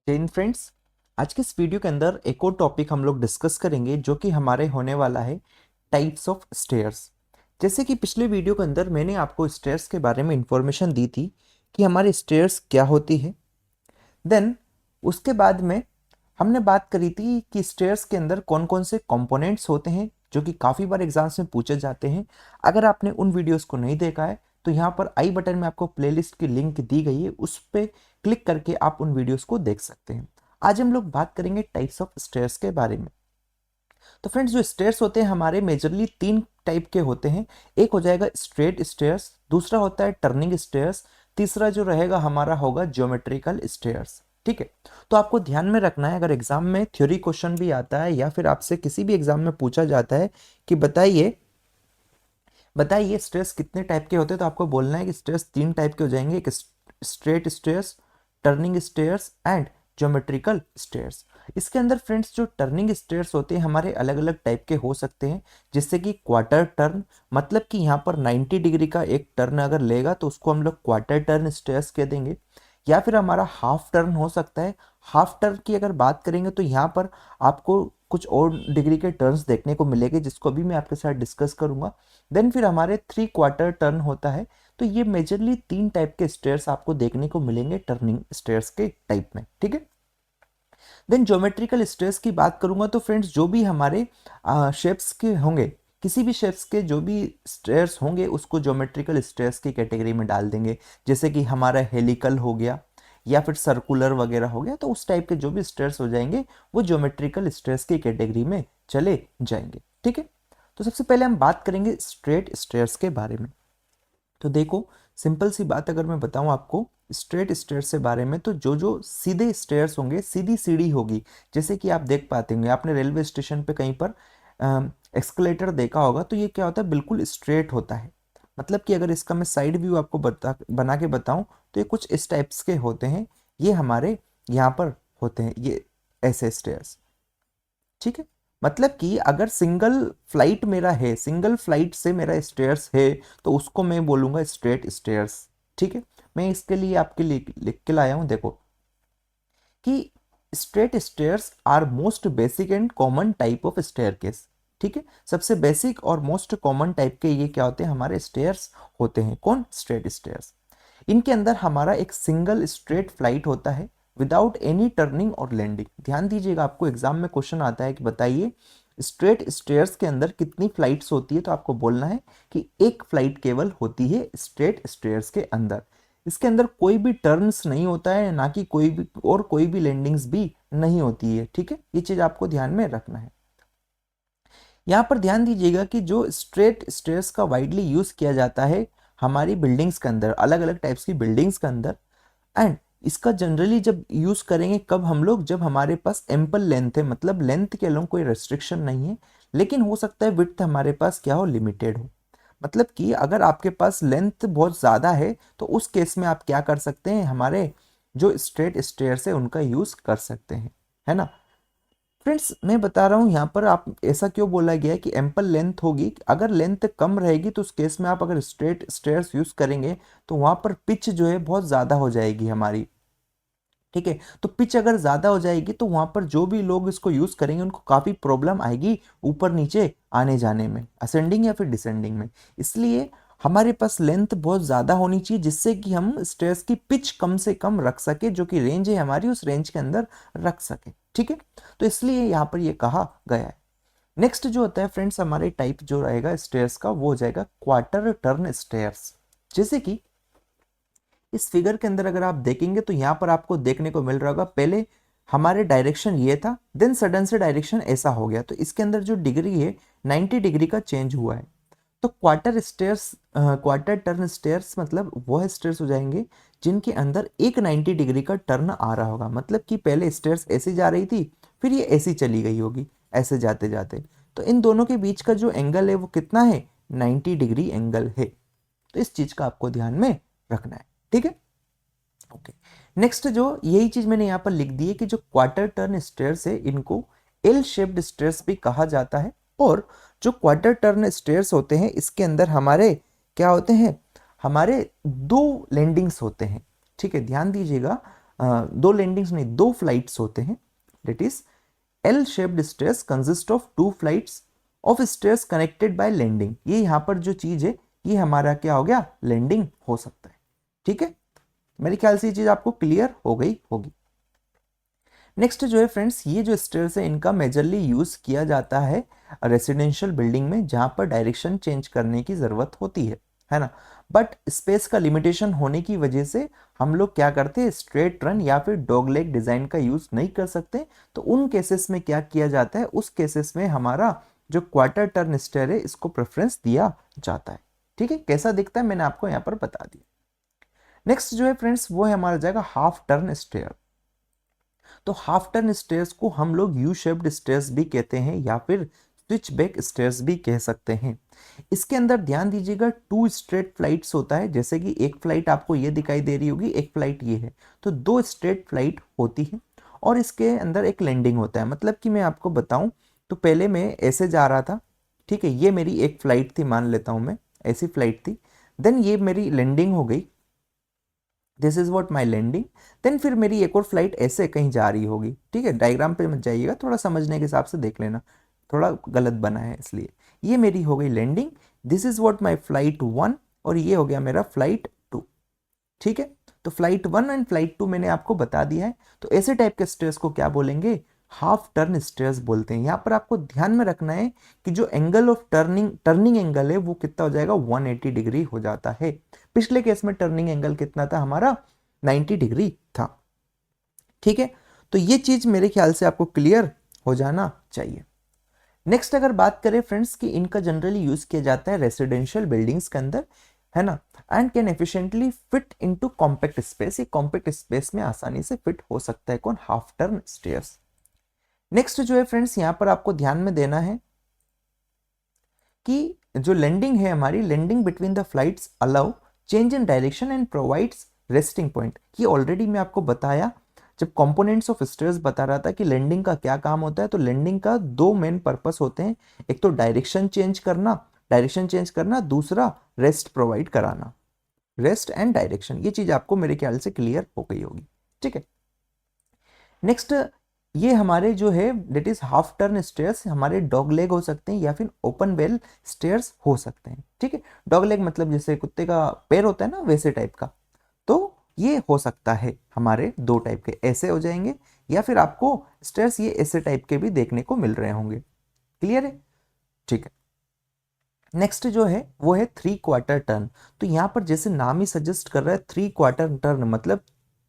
जय हिंद फ्रेंड्स। आज के इस वीडियो के अंदर एक और टॉपिक हम लोग डिस्कस करेंगे जो कि हमारे होने वाला है टाइप्स ऑफ स्टेयर्स। जैसे कि पिछले वीडियो के अंदर मैंने आपको स्टेयर्स के बारे में इंफॉर्मेशन दी थी कि हमारे स्टेयर्स क्या होती है। देन उसके बाद में हमने बात करी थी कि स्टेयर्स के अंदर कौन कौन से कंपोनेंट्स होते हैं जो कि काफ़ी बार एग्जाम्स में पूछे जाते हैं। अगर आपने उन वीडियोस को नहीं देखा है तो यहाँ पर आई बटन में आपको प्लेलिस्ट की लिंक दी गई है, उस पर क्लिक करके आप उन वीडियोस को देख सकते हैं। आज हम लोग बात करेंगे टाइप्स ऑफ स्टेयर्स के बारे में। तो फ्रेंड्स, जो स्टेयर्स होते हैं हमारे मेजरली तीन टाइप के होते हैं। एक हो जाएगा स्ट्रेट स्टेयर्स, दूसरा होता है टर्निंग स्टेयर्स, तीसरा जो रहेगा हमारा होगा ज्योमेट्रिकल स्टेयर्स। ठीक है, तो आपको ध्यान में रखना है, अगर एग्जाम में थ्योरी क्वेश्चन भी आता है या फिर आपसे किसी भी एग्जाम में पूछा जाता है कि बताइए बताइए स्टेयर्स कितने टाइप के होते हैं, तो आपको बोलना है कि स्टेयर्स तीन टाइप के हो जाएंगे, एक straight stairs, turning stairs and geometrical stairs. इसके अंदर फ्रेंड्स जो टर्निंग स्टेयर्स होते हैं हमारे अलग अलग टाइप के हो सकते हैं, जैसे कि क्वार्टर टर्न, मतलब कि यहाँ पर 90 डिग्री का एक टर्न अगर लेगा तो उसको हम लोग क्वार्टर टर्न स्टेयर्स कह देंगे। या फिर हमारा हाफ टर्न हो सकता है। हाफ टर्न की अगर बात करेंगे तो यहाँ पर आपको कुछ और डिग्री के टर्न्स देखने को मिलेंगे जिसको भी मैं आपके साथ डिस्कस करूंगा। देन फिर हमारे थ्री क्वार्टर टर्न होता है। तो ये मेजरली तीन टाइप के स्टेयर्स आपको देखने को मिलेंगे टर्निंग स्टेयर्स के टाइप में। ठीक है, देन ज्योमेट्रिकल स्टेयर्स की बात करूंगा तो फ्रेंड्स जो भी हमारे शेप्स के होंगे, किसी भी शेप्स के जो भी स्टेयर्स होंगे उसको ज्योमेट्रिकल स्टेयर्स की कैटेगरी में डाल देंगे। जैसे कि हमारा हेलिकल हो गया या फिर सर्कुलर वगैरह हो गया, तो उस टाइप के जो भी स्टेयर्स हो जाएंगे वो ज्योमेट्रिकल स्टेयर्स की कैटेगरी में चले जाएंगे। ठीक है, तो सबसे पहले हम बात करेंगे स्ट्रेट स्टेयर्स के बारे में। तो देखो, सिंपल सी बात अगर मैं बताऊं आपको स्ट्रेट स्टेयर्स के बारे में, तो जो जो सीधे स्टेयर्स होंगे, सीधी सीढ़ी होगी, जैसे कि आप देख पाते होंगे, आपने रेलवे स्टेशन पे कहीं पर एक्सकलेटर देखा होगा, तो ये क्या होता है, बिल्कुल स्ट्रेट होता है। मतलब कि अगर इसका मैं साइड व्यू आपको बना के बताऊं तो ये कुछ इस टाइप्स के होते हैं। ये हमारे यहाँ पर होते हैं, ये ऐसे स्टेयर्स। ठीक है, मतलब कि अगर सिंगल फ्लाइट मेरा है, सिंगल फ्लाइट से मेरा स्टेयर्स है, तो उसको मैं बोलूंगा स्ट्रेट स्टेयर्स। ठीक है, मैं इसके लिए आपके लिए लिख के लाया हूं, देखो कि straight stairs are most basic and common type of staircase. ठीक है, सबसे बेसिक और मोस्ट कॉमन टाइप के ये क्या होते हैं, हमारे स्टेयर्स होते हैं। कौन? Straight stairs. इनके अंदर हमारा एक सिंगल स्ट्रेट फ्लाइट होता है विदाउट एनी टर्निंग और लैंडिंग। ध्यान दीजिएगा, आपको एग्जाम में क्वेश्चन आता है कि बताइए स्ट्रेट स्टेयर्स के अंदर कितनी फ्लाइट्स होती है, तो आपको बोलना है कि एक फ्लाइट केवल होती है स्ट्रेट स्टेयर्स के अंदर। इसके अंदर कोई भी टर्न्स नहीं होता है, ना कि कोई भी लैंडिंग्स भी नहीं होती है। ठीक है, ये चीज आपको ध्यान में रखना है। यहाँ पर ध्यान दीजिएगा कि जो स्ट्रेट स्टेयर्स का वाइडली यूज किया जाता है हमारी बिल्डिंग्स के अंदर, अलग अलग टाइप्स की बिल्डिंग्स के अंदर। एंड इसका जनरली जब यूज करेंगे कब हम लोग, जब हमारे पास एम्पल लेंथ है, मतलब लेंथ के अलॉन्ग कोई रेस्ट्रिक्शन नहीं है, लेकिन हो सकता है विड्थ हमारे पास क्या हो, लिमिटेड हो। मतलब कि अगर आपके पास लेंथ बहुत ज़्यादा है तो उस केस में आप क्या कर सकते हैं, हमारे जो स्ट्रेट स्टेयर्स है उनका यूज कर सकते हैं, है ना। फ्रेंड्स, मैं बता रहा हूँ यहाँ पर आप ऐसा क्यों बोला गया है कि एम्पल लेंथ होगी, अगर लेंथ कम रहेगी तो उस केस में आप अगर स्ट्रेट स्टेयर्स यूज करेंगे तो वहां पर पिच जो है बहुत ज़्यादा हो जाएगी हमारी। ठीक है, तो पिच अगर ज़्यादा हो जाएगी तो वहां पर जो भी लोग इसको यूज करेंगे उनको काफ़ी प्रॉब्लम आएगी ऊपर नीचे आने जाने में, असेंडिंग या फिर डिसेंडिंग में। इसलिए हमारे पास लेंथ बहुत ज़्यादा होनी चाहिए जिससे कि हम स्टेयर्स की पिच कम से कम रख सके, जो कि रेंज है हमारी उस रेंज के अंदर रख सके। ठीक है, तो इसलिए यहाँ पर ये कहा गया है। नेक्स्ट जो होता है फ्रेंड्स, हमारे टाइप जो रहेगा स्टेयर्स का वो हो जाएगा क्वार्टर टर्न स्टेयर्स। जैसे कि इस फिगर के अंदर अगर आप देखेंगे तो यहाँ पर आपको देखने को मिल रहा होगा, पहले हमारे डायरेक्शन ये था, देन सडन से डायरेक्शन ऐसा हो गया, तो इसके अंदर जो डिग्री है 90 डिग्री का चेंज हुआ है। तो क्वार्टर टर्न स्टेयर्स मतलब वह स्टेयर्स हो जाएंगे जिनके अंदर एक 90 डिग्री का टर्न आ रहा होगा। मतलब कि पहले स्टेयर्स ऐसी जा रही थी, फिर ये ऐसी चली गई होगी, ऐसे जाते जाते, तो इन दोनों के बीच का जो एंगल है वो कितना है, 90 डिग्री एंगल है। तो इस चीज का आपको ध्यान में रखना है। ठीक है, ओके। नेक्स्ट जो यही चीज मैंने यहाँ पर लिख दी है कि जो क्वार्टर टर्न स्टेयर्स है इनको एल शेप्ड स्टेयर्स भी कहा जाता है। और जो क्वार्टर टर्न स्टेयर्स होते हैं इसके अंदर हमारे क्या होते हैं, हमारे दो लैंडिंग्स होते हैं। ठीक है, ध्यान दीजिएगा, दो लैंडिंग्स नहीं, दो फ्लाइट्स होते हैं। That is L shaped stairs consist of two flights of stairs connected by landing. ये यहाँ पर जो चीज है ये हमारा क्या हो गया, लैंडिंग हो सकता है। ठीक है, मेरे ख्याल से ये चीज आपको क्लियर हो गई होगी। नेक्स्ट जो है फ्रेंड्स, ये जो स्टेयर्स है इनका मेजरली यूज किया जाता है रेसिडेंशियल बिल्डिंग में, जहां पर डायरेक्शन चेंज करने की जरूरत होती है ना। बट स्पेस का लिमिटेशन होने की वजह से हम लोग क्या करते हैं, स्ट्रेट रन या फिर डॉग लेग डिजाइन का यूज नहीं कर सकते। तो उन केसेस में क्या किया जाता है, उस केसेस में हमारा जो क्वार्टर टर्न स्टेयर है इसको प्रेफरेंस दिया जाता है। ठीक है, कैसा दिखता है मैंने आपको यहाँ पर बता दिया। नेक्स्ट जो है फ्रेंड्स वो है हमारा जाएगा हाफ टर्न स्टेयर। तो हाफ टर्न स्टेयर्स को हम लोग यू शेप्ड स्टेयर्स भी कहते हैं या फिर स्विच बैक स्टेयर्स भी कह सकते हैं। इसके अंदर ध्यान दीजिएगा, टू स्ट्रेट फ्लाइट्स होता है, जैसे कि एक फ्लाइट आपको ये दिखाई दे रही होगी, एक फ्लाइट ये है, तो दो स्ट्रेट फ्लाइट होती है और इसके अंदर एक लैंडिंग होता है। मतलब कि मैं आपको बताऊं तो पहले मैं ऐसे जा रहा था, ठीक है, ये मेरी एक फ्लाइट थी, मान लेता हूं मैं ऐसी फ्लाइट थी, देन ये मेरी लैंडिंग हो गई, this is what my landing. Then फिर मेरी एक और फ्लाइट ऐसे कहीं जा रही होगी। ठीक है, डायग्राम पे मत जाइएगा, थोड़ा समझने के हिसाब से देख लेना, थोड़ा गलत बना है इसलिए। ये मेरी हो गई landing, this is what my flight 1 और ये हो गया मेरा फ्लाइट 2। ठीक है, तो फ्लाइट 1 एंड फ्लाइट 2 मैंने आपको बता दिया है। तो ऐसे टाइप के स्टेयर्स को क्या बोलेंगे, हाफ टर्न स्टेयर्स बोलते हैं। यहाँ पर आपको ध्यान में रखना है कि जो एंगल ऑफ टर्निंग एंगल है वो कितना हो जाएगा, 180 डिग्री हो जाता है। पिछले केस में टर्निंग एंगल कितना था हमारा, 90 डिग्री था। ठीक है, तो ये चीज मेरे ख्याल से आपको क्लियर हो जाना चाहिए। नेक्स्ट अगर बात करें फ्रेंड्स कि इनका जनरली यूज किया जाता है रेसिडेंशियल बिल्डिंग्स के अंदर, है ना, and can efficiently fit into compact space. ये कॉम्पैक्ट स्पेस में आसानी से फिट हो सकता है कौन, हाफ टर्न स्टेयर्स। नेक्स्ट जो है फ्रेंड्स यहाँ पर आपको ध्यान में देना है कि जो लैंडिंग है हमारी, landing between the flights allow change in direction and provides resting point. ये ऑलरेडी मैं आपको बताया जब कंपोनेंट्स ऑफ स्टेयर्स बता रहा था कि लैंडिंग का क्या काम होता है। तो लैंडिंग का दो मेन पर्पस होते हैं, एक तो डायरेक्शन चेंज करना, दूसरा रेस्ट प्रोवाइड कराना। रेस्ट एंड डायरेक्शन, ये चीज आपको मेरे ख्याल से क्लियर हो गई होगी। ठीक है, नेक्स्ट ये हमारे जो है that is half turn stairs हमारे डॉग लेग हो सकते हैं या फिर ओपन बेल स्टेयर्स हो सकते हैं। ठीक है, डॉग लेग मतलब जैसे कुत्ते का पैर होता है ना, वैसे टाइप का। तो ये हो सकता है हमारे दो टाइप के, ऐसे हो जाएंगे या फिर आपको स्टेयर्स ये ऐसे टाइप के भी देखने को मिल रहे होंगे। क्लियर है, ठीक है। नेक्स्ट जो है वो है 3/4 टर्न। तो यहाँ पर जैसे नाम ही सजेस्ट कर रहा है 3/4 टर्न, मतलब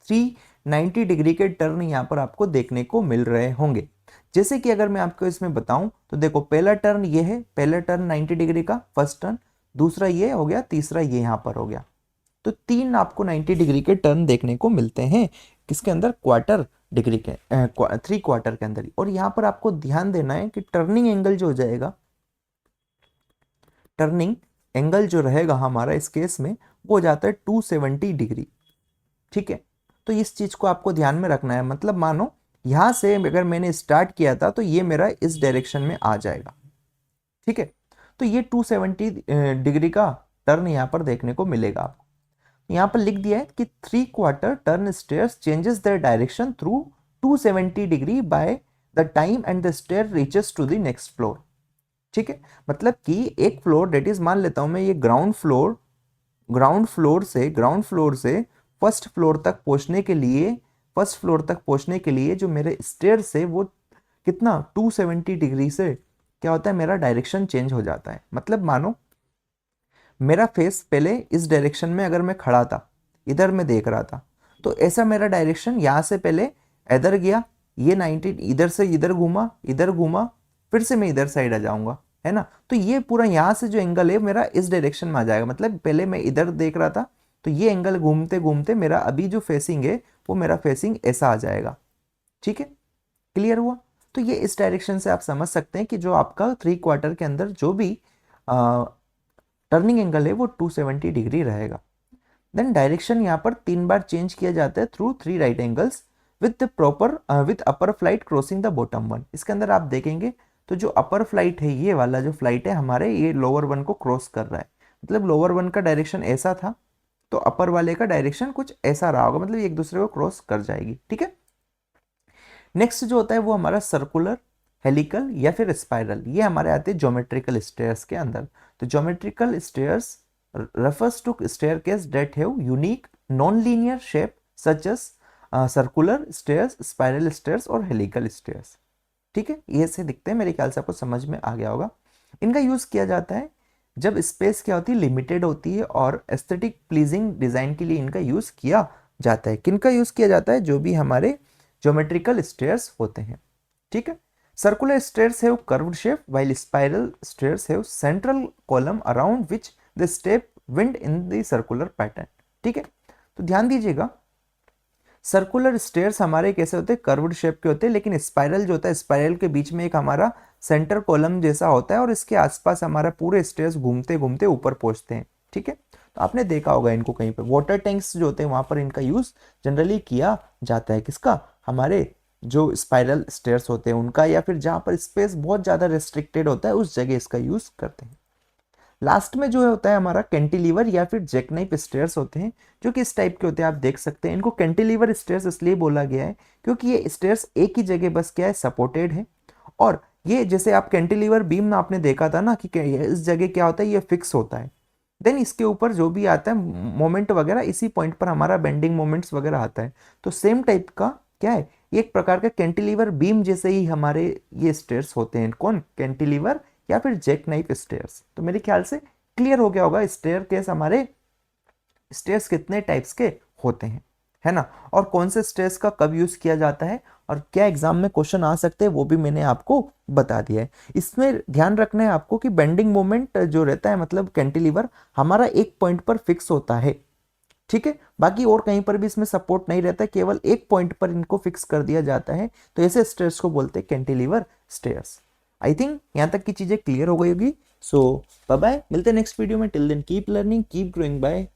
390 डिग्री के टर्न यहाँ पर आपको देखने को मिल रहे होंगे। जैसे कि अगर मैं आपको इसमें बताऊं तो देखो, पहला टर्न ये है, पहला टर्न 90 डिग्री का फर्स्ट टर्न, दूसरा ये हो गया, तीसरा ये यहाँ पर हो गया। तो तीन आपको 90 डिग्री के टर्न देखने को मिलते हैं किसके अंदर, क्वार्टर डिग्री के 3/4 के अंदर। और यहाँ पर आपको ध्यान देना है कि टर्निंग एंगल जो हो जाएगा, टर्निंग एंगल जो रहेगा हमारा इस केस में वो हो जाता है 270 डिग्री। ठीक है, तो इस चीज को आपको ध्यान में रखना है। मतलब मानो यहां से अगर मैंने स्टार्ट किया था तो ये मेरा इस डायरेक्शन में आ जाएगा। ठीक है, तो ये 270 डिग्री का टर्न यहां पर देखने को मिलेगा आपको। यहां पर लिख दिया है कि 3/4 turn stairs changes their direction through 270 degree by the time and the stair reaches to the next floor. ठीक है, मतलब कि एक फ्लोर डेट इज, मान लेता हूं मैं ये ग्राउंड फ्लोर से फर्स्ट फ्लोर तक पहुंचने के लिए जो मेरे स्टेयर से वो कितना 270 डिग्री से क्या होता है, मेरा डायरेक्शन चेंज हो जाता है। मतलब मानो मेरा फेस पहले इस डायरेक्शन में अगर मैं खड़ा था, इधर मैं देख रहा था, तो ऐसा मेरा डायरेक्शन यहां से पहले इधर गया, ये 90 इधर से इधर घूमा, फिर से मैं इधर साइड आ जाऊंगा, है ना। तो ये पूरा यहां से जो एंगल है मेरा इस डायरेक्शन में आ जाएगा। मतलब पहले मैं इधर देख रहा था तो ये एंगल घूमते घूमते मेरा अभी जो फेसिंग है वो मेरा फेसिंग ऐसा आ जाएगा। ठीक है, क्लियर हुआ। तो ये इस डायरेक्शन से आप समझ सकते हैं कि जो आपका 3/4 के अंदर जो भी टर्निंग एंगल है वो 270 डिग्री रहेगा। देन डायरेक्शन यहाँ पर 3 बार चेंज किया जाता है through 3 right angles with upper flight crossing the bottom one. इसके अंदर आप देखेंगे तो जो अपर फ्लाइट है, ये वाला जो फ्लाइट है हमारे, ये लोअर वन को क्रॉस कर रहा है। मतलब लोअर वन का डायरेक्शन ऐसा था, तो अपर वाले का डायरेक्शन कुछ ऐसा रहा होगा, मतलब एक दूसरे को क्रॉस कर जाएगी। ठीक है, नेक्स्ट जो होता है वो हमारा सर्कुलर, हेलिकल या फिर स्पाइरल, ये हमारे आते हैं ज्योमेट्रिकल स्टेयर्स के अंदर। तो geometrical stairs refers to staircase that have unique non-linear shape such as circular stairs, spiral stairs और helical stairs। ठीक है, ये से दिखते हैं, मेरे ख्याल से आपको समझ में आ गया होगा। इनका यूज किया जाता है जब स्पेस क्या होती है, लिमिटेड होती है, और एस्थेटिक प्लीजिंग डिजाइन के लिए इनका यूज किया जाता है। किनका यूज किया जाता है? जो भी हमारे ज्योमेट्रिकल स्टेयर्स होते हैं। ठीक है, circular stairs have curved shape while spiral stairs have central column around which they step wind in the circular pattern। ठीक है, तो ध्यान दीजिएगा, सर्कुलर स्टेयर्स हमारे कैसे होते हैं? कर्व्ड शेप के होते हैं, लेकिन स्पाइरल जो होता है, स्पाइरल के बीच में एक हमारा सेंटर कॉलम जैसा होता है और इसके आसपास हमारा पूरे स्टेयर्स घूमते घूमते ऊपर पहुंचते हैं। ठीक है, तो आपने देखा होगा इनको कहीं पे, वाटर टैंक्स जो होते हैं वहां पर इनका यूज जनरली किया जाता है। किसका? हमारे जो स्पाइरल स्टेयर्स होते हैं उनका, या फिर जहां पर स्पेस बहुत ज्यादा रेस्ट्रिक्टेड होता है उस जगह इसका यूज करते हैं। लास्ट में जो होता है हमारा कैंटिलीवर या फिर जैकनाइफ स्टेयर्स होते हैं, जो कि इस टाइप के होते हैं। आप देख सकते हैं इनको कैंटिलीवर स्टेयर्स इसलिए बोला गया है क्योंकि ये स्टेयर्स एक ही जगह बस क्या है, सपोर्टेड है। और ये जैसे आप कैंटिलीवर बीम में आपने देखा था ना कि इस जगह क्या होता है, ये फिक्स होता है, देन इसके ऊपर जो भी आता है मोमेंट वगैरह, इसी पॉइंट पर हमारा बेंडिंग मोमेंट्स वगैरह आता है। तो सेम टाइप का क्या है, ये एक प्रकार का कैंटिलीवर बीम जैसे ही हमारे ये स्टेयर्स होते हैं। कौन? कैंटिलीवर या फिर जैक नाइफ स्टेयर्स। तो मेरे ख्याल से क्लियर हो गया होगा स्टेयर केस, हमारे स्टेयर्स कितने टाइप्स के होते हैं, है ना, और कौन से स्टेयर्स का कब यूज किया जाता है और क्या एग्जाम में क्वेश्चन आ सकते हैं वो भी मैंने आपको बता दिया है। इसमें ध्यान रखना है आपको कि बेंडिंग मोमेंट जो रहता है, मतलब कैंटिलीवर हमारा एक पॉइंट पर फिक्स होता है। ठीक है, बाकी और कहीं पर भी इसमें सपोर्ट नहीं रहता, केवल एक पॉइंट पर इनको फिक्स कर दिया जाता है। तो ऐसे स्टेयर्स को बोलते हैं कैंटिलीवर स्टेयर्स। आई थिंक यहाँ तक की चीजें क्लियर हो गई होगी। सो बाय बाय, मिलते हैं नेक्स्ट वीडियो में। Till then keep learning, keep growing, bye.